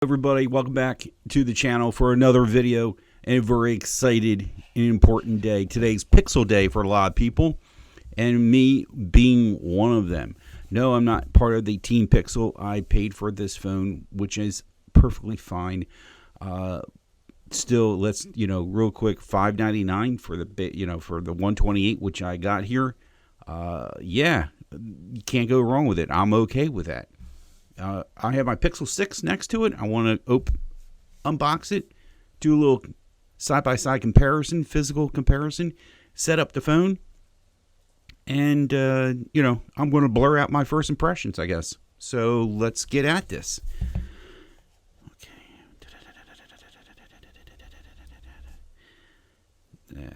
Everybody, welcome back to the channel for another video and a very excited and important day. Today's Pixel Day for a lot of people, and me being one of them. No, I'm not part of the Team Pixel. I paid for this phone, which is perfectly fine. Still, let's real quick, $599 for the for the 128, which I got here. Yeah, you can't go wrong with it. I'm okay with that. I have my Pixel 6 next to it. I want to unbox it, do a little side-by-side comparison, physical comparison, set up the phone, and, I'm going to blur out my first impressions, I guess. So let's get at this. Okay.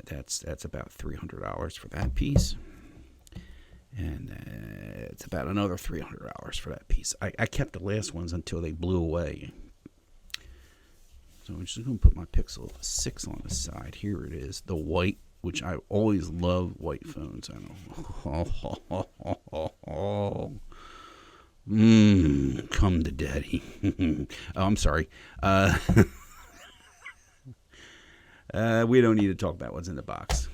That's about $300 for that piece. And it's about another $300 for that piece. I kept the last ones until they blew away. So I'm just going to put my Pixel 6 on the side. Here it is, the white, which I always love white phones. I know. Come to daddy. Oh, I'm sorry. We don't need to talk about what's in the box.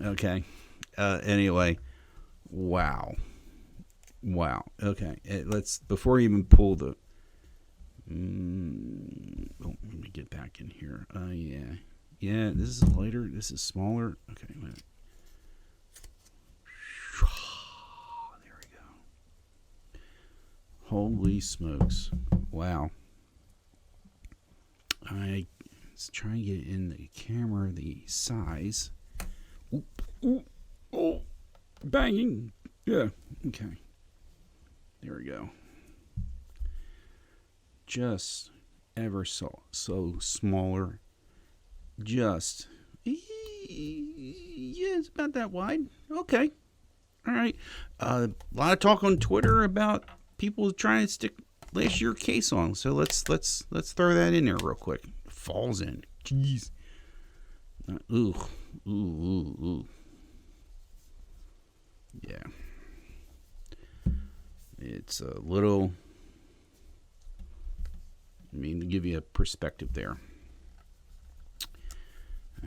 Okay. Anyway. Wow. Okay. Let's, before I even pull the, let me get back in here. Yeah, this is lighter. This is smaller. Okay. There we go. Holy smokes. Wow. Let's try and get in the camera, the size. Oh. Banging. Yeah. Okay. There we go. Just ever so smaller. Just. Yeah, it's about that wide. Okay. All right. A lot of talk on Twitter about people trying to stick last year case on. So let's throw that in there real quick. Falls in. Jeez. Ooh. Yeah, it's a little, to give you a perspective there.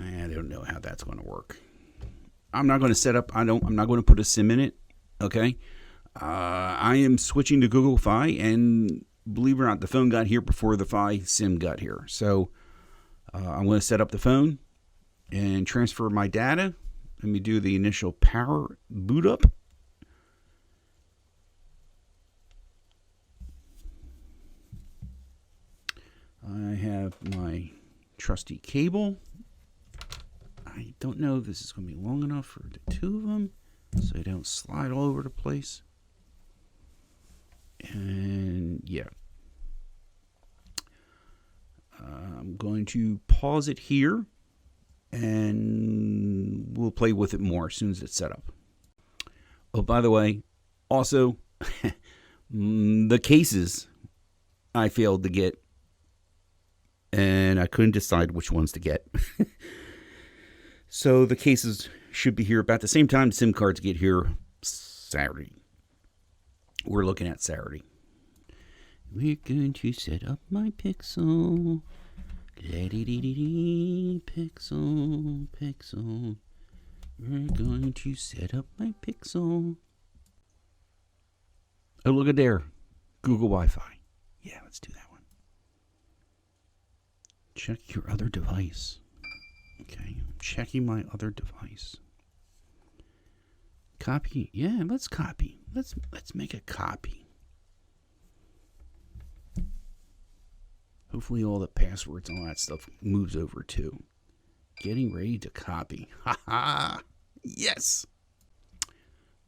I don't know how that's going to work. I'm not going to set up, I'm not going to put a SIM in it, okay? I am switching to Google Fi, and believe it or not, the phone got here before the Fi SIM got here. So I'm going to set up the phone and transfer my data. Let me do the initial power boot up. I have my trusty cable. I don't know if this is going to be long enough for the two of them, so they don't slide all over the place. And yeah. I'm going to pause it here, and we'll play with it more as soon as it's set up. Oh, by the way, also, the cases I failed to get, and I couldn't decide which ones to get. So the cases should be here about the same time SIM cards get here Saturday. We're looking at Saturday. We're going to set up my Pixel. Pixel. We're going to set up my Pixel. Oh, look at there. Google Wi-Fi. Yeah, let's do that one. Check your other device. Okay, I'm checking my other device. Copy. Yeah, let's copy. Let's make a copy. Hopefully all the passwords and all that stuff moves over too. Getting ready to copy. Ha! Yes!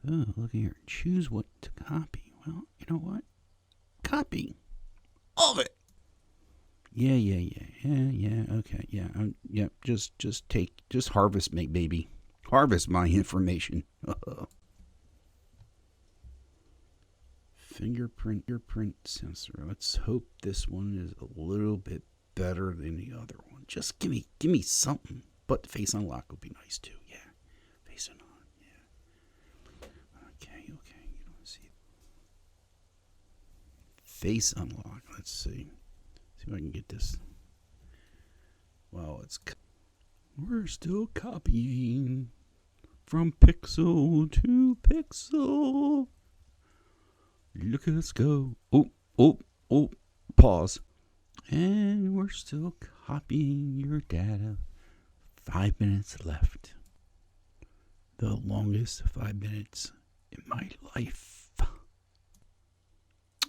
Oh, look here. Choose what to copy. Well, you know what? Copy. All of it. Yeah. Okay, yeah. Just harvest me, baby. Harvest my information. Fingerprint sensor. Let's hope this one is a little bit better than the other one. Just give me something. But the face unlock would be nice too. Yeah, face unlock. Yeah. Okay. You don't see face unlock. Let's see. See if I can get this. Well, we're still copying from pixel to pixel. Look at us go. Oh, pause. And we're still copying your data. 5 minutes left. The longest 5 minutes in my life.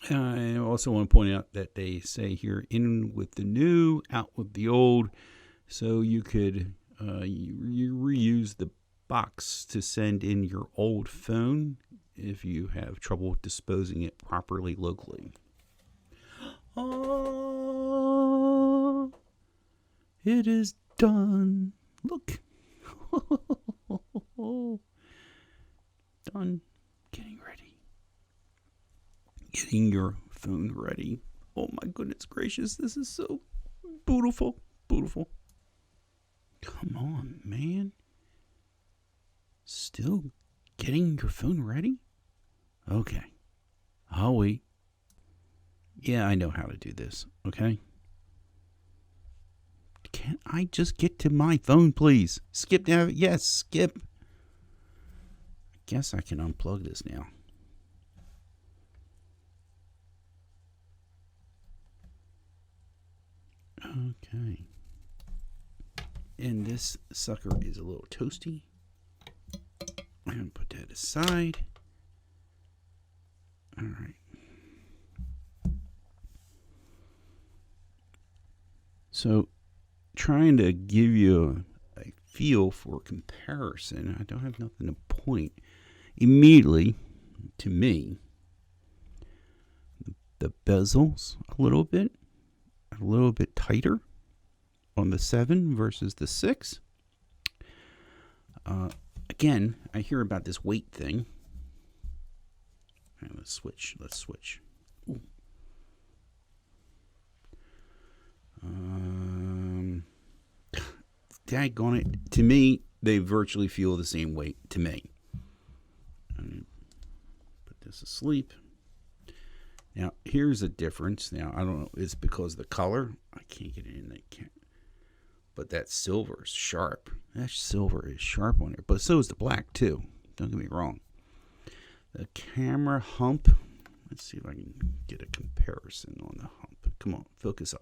I also want to point out that they say here, in with the new, out with the old. So you could you reuse the box to send in your old phone if you have trouble disposing it properly locally. Oh, it is done. Look. Done. Getting ready. Getting your phone ready. Oh my goodness gracious. This is so beautiful. Beautiful. Come on, man. Still getting your phone ready? Okay. I'll wait. Yeah, I know how to do this. Okay. Can't I just get to my phone, please? Skip now. Yes, skip. I guess I can unplug this now. Okay. And this sucker is a little toasty. I'm going to put that aside. All right. So, trying to give you a feel for comparison, I don't have nothing to point immediately to me. The bezels a little bit tighter on the 7 versus the 6. Again, I hear about this weight thing. All right, let's switch. Ooh. Daggone it. To me, they virtually feel the same weight to me. Put this asleep. Now, here's a difference. Now, I don't know. It's because of the color. I can't get it in. But that silver is sharp. That silver is sharp on here. But so is the black, too. Don't get me wrong. The camera hump. Let's see if I can get a comparison on the hump. Come on. Focus up.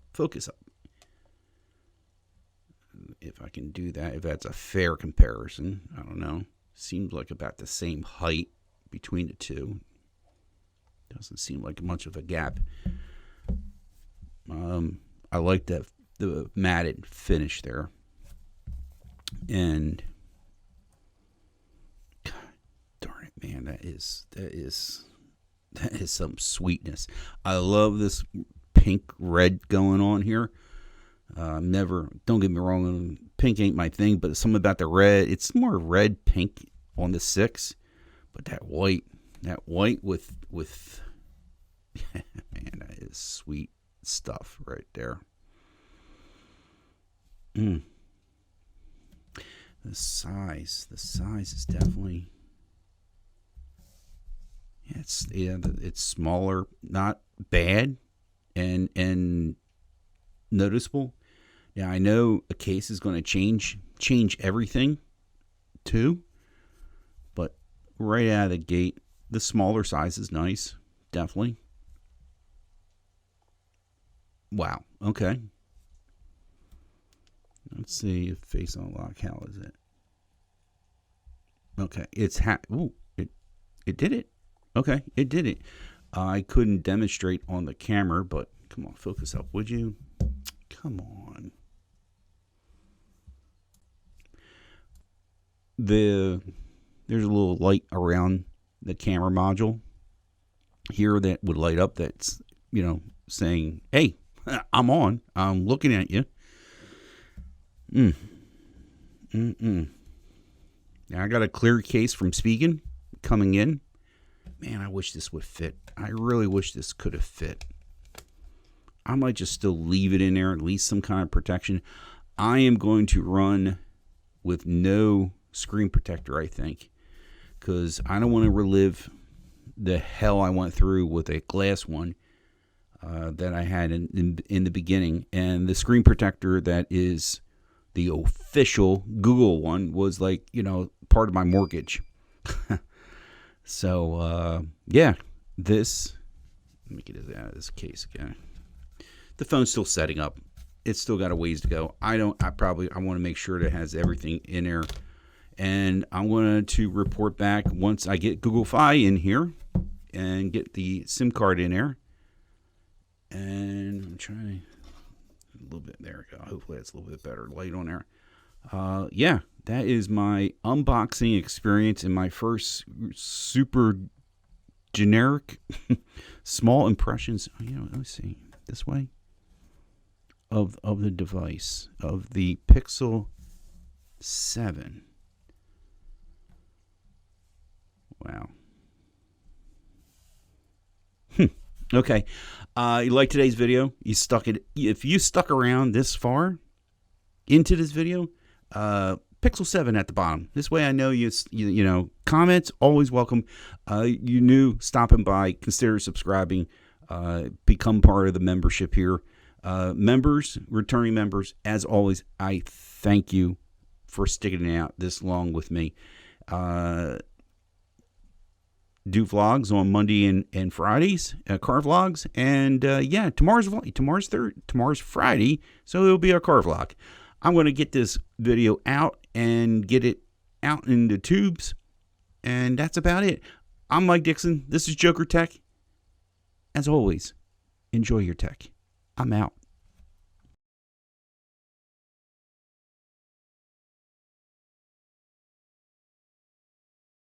If I can do that. If that's a fair comparison. I don't know. Seems like about the same height between the two. Doesn't seem like much of a gap. I like that the matted finish there, and God darn it, man, that is some sweetness. I love this pink red going on here. Don't get me wrong, pink ain't my thing, but something about the red. It's more red pink on the 6, but that white with man, that is sweet stuff right there. The size is definitely, it's smaller, not bad, and noticeable. Now I know a case is going to change everything too, but right out of the gate, the smaller size is nice, definitely. Wow. Okay. Let's see if face unlock. How is it? Okay. It did it. Okay. It did it. I couldn't demonstrate on the camera, but come on, focus up, would you? Come on. There's a little light around the camera module here that would light up. That's, saying, hey, I'm on. I'm looking at you. Now I got a clear case from Spigen coming in. Man, I wish this would fit. I really wish this could have fit. I might just still leave it in there, at least some kind of protection. I am going to run with no screen protector, I think, because I don't want to relive the hell I went through with a glass one. that I had in the beginning, and the screen protector that is the official Google one was like, part of my mortgage. So yeah, let me get it out of this case again. The phone's still setting up. It's still got a ways to go. I want to make sure that it has everything in there, and I wanted to report back once I get Google Fi in here and get the SIM card in there. And I'm trying a little bit. There we go. Hopefully that's a little bit better light on there. Yeah, that is my unboxing experience and my first super generic small impressions. Let me see this way of the device, of the Pixel 7. Wow. Okay. You like today's video? If you stuck around this far into this video, Pixel 7 at the bottom. This way I know you comments always welcome. You new stopping by, consider subscribing, become part of the membership here. Members, returning members, as always, I thank you for sticking it out this long with me. Do vlogs on Monday and Fridays, car vlogs, and yeah, tomorrow's Friday, so it'll be a car vlog. I'm going to get this video out and get it out in the tubes, and that's about it. I'm Mike Dixon. This is Joker Tech. As always, enjoy your tech. I'm out.